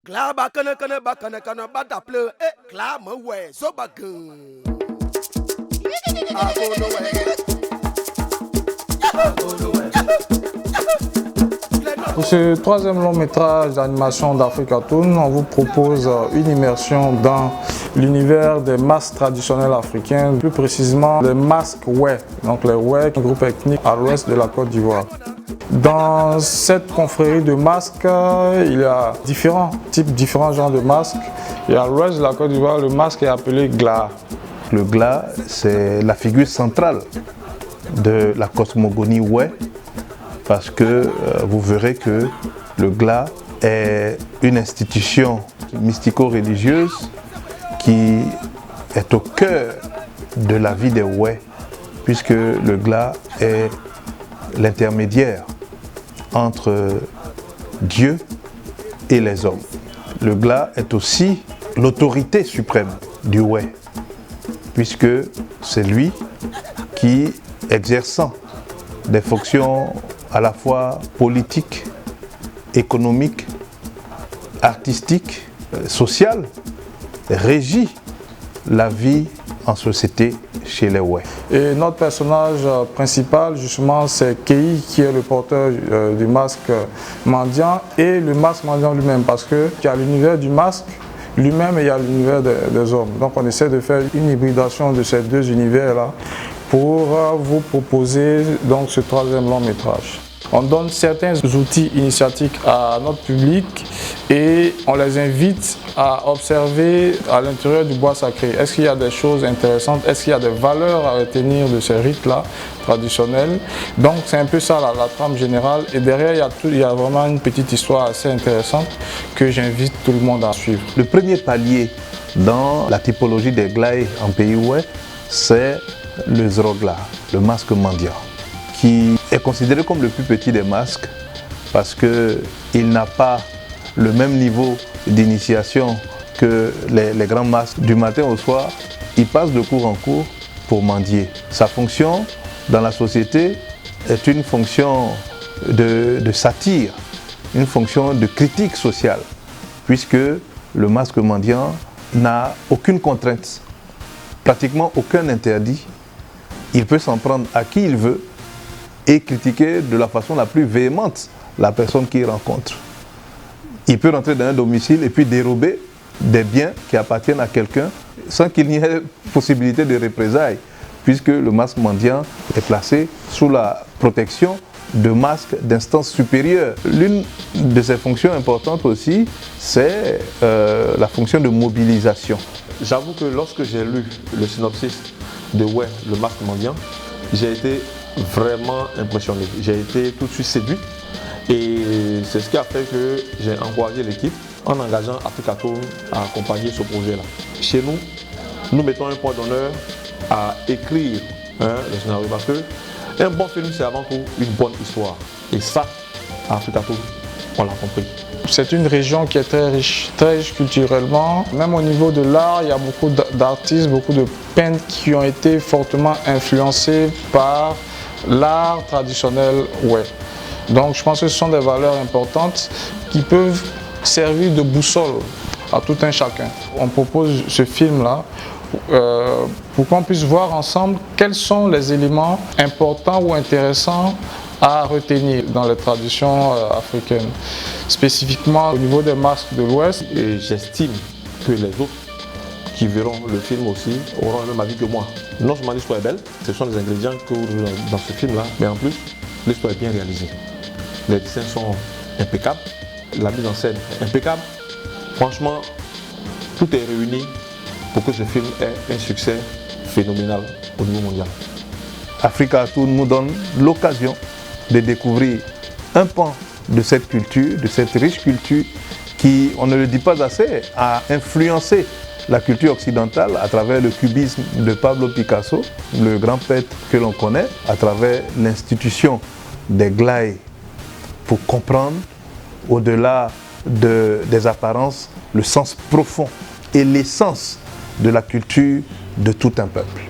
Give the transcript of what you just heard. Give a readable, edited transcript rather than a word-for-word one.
Kla bakana kana bakana kana badaple kla mawe so bagun. Pour ce troisième long métrage d'animation d'Africa Toon, on vous propose une immersion dans l'univers des masques traditionnels africains, plus précisément les masques Wè, donc les Wè, un groupe ethnique à l'ouest de la Côte d'Ivoire. Dans cette confrérie de masques, il y a différents genres de masques. Et à l'ouest de la Côte d'Ivoire, le masque est appelé Gla. Le Gla, c'est la figure centrale de la cosmogonie Wè, parce que vous verrez que le Gla est une institution mystico-religieuse qui est au cœur de la vie des Wè, puisque le Gla est l'intermédiaire entre Dieu et les hommes. Le Gla est aussi l'autorité suprême du Wè, puisque c'est lui qui, exerçant des fonctions à la fois politiques, économiques, artistiques, sociales, régit la vie en société chez les Wè. Et notre personnage principal, justement, c'est Kei, qui est le porteur du masque mendiant, et le masque mendiant lui-même, parce qu'il y a l'univers du masque lui-même et il y a l'univers des hommes. Donc on essaie de faire une hybridation de ces deux univers-là pour vous proposer donc ce troisième long métrage. On donne certains outils initiatiques à notre public et on les invite à observer à l'intérieur du bois sacré. Est-ce qu'il y a des choses intéressantes? Est-ce qu'il y a des valeurs à retenir de ces rites-là traditionnels? Donc c'est un peu ça la trame générale. Et derrière, il y a vraiment une petite histoire assez intéressante que j'invite tout le monde à suivre. Le premier palier dans la typologie des Glaïs en pays Wè, c'est le Zrogla, le masque mendiant, qui est considéré comme le plus petit des masques parce qu'il n'a pas le même niveau d'initiation que les grands masques. Du matin au soir, il passe de cours en cours pour mendier. Sa fonction dans la société est une fonction de satire, une fonction de critique sociale, puisque le masque mendiant n'a aucune contrainte, pratiquement aucun interdit. Il peut s'en prendre à qui il veut et critiquer de la façon la plus véhémente la personne qu'il rencontre. Il peut rentrer dans un domicile et puis dérober des biens qui appartiennent à quelqu'un sans qu'il n'y ait possibilité de représailles, puisque le masque mendiant est placé sous la protection de masques d'instances supérieures. L'une de ses fonctions importantes aussi, c'est la fonction de mobilisation. J'avoue que lorsque j'ai lu le synopsis de Wè, le masque mendiant, j'ai été vraiment impressionné. J'ai été tout de suite séduit et c'est ce qui a fait que j'ai encouragé l'équipe en engageant Africa Toon à accompagner ce projet-là. Chez nous, nous mettons un point d'honneur à écrire le scénario parce que un bon film, c'est avant tout une bonne histoire. Et ça, à Africa Toon, on l'a compris. C'est une région qui est très riche culturellement. Même au niveau de l'art, il y a beaucoup d'artistes, beaucoup de peintres qui ont été fortement influencés par l'art traditionnel Wè. Donc je pense que ce sont des valeurs importantes qui peuvent servir de boussole à tout un chacun. On propose ce film-là pour qu'on puisse voir ensemble quels sont les éléments importants ou intéressants à retenir dans les traditions africaines, spécifiquement au niveau des masques de l'Ouest. Et j'estime que les autres qui verront le film aussi auront le même avis que moi. Non seulement l'histoire est belle, ce sont les ingrédients que vous trouvez dans ce film-là, mais en plus, l'histoire est bien réalisée. Les dessins sont impeccables, la mise en scène est impeccable. Franchement, tout est réuni pour que ce film ait un succès phénoménal au niveau mondial. Africa Toon nous donne l'occasion de découvrir un pan de cette culture, de cette riche culture qui, on ne le dit pas assez, a influencé la culture occidentale à travers le cubisme de Pablo Picasso, le grand peintre que l'on connaît, à travers l'institution des Glaïs, pour comprendre au-delà des apparences le sens profond et l'essence de la culture de tout un peuple.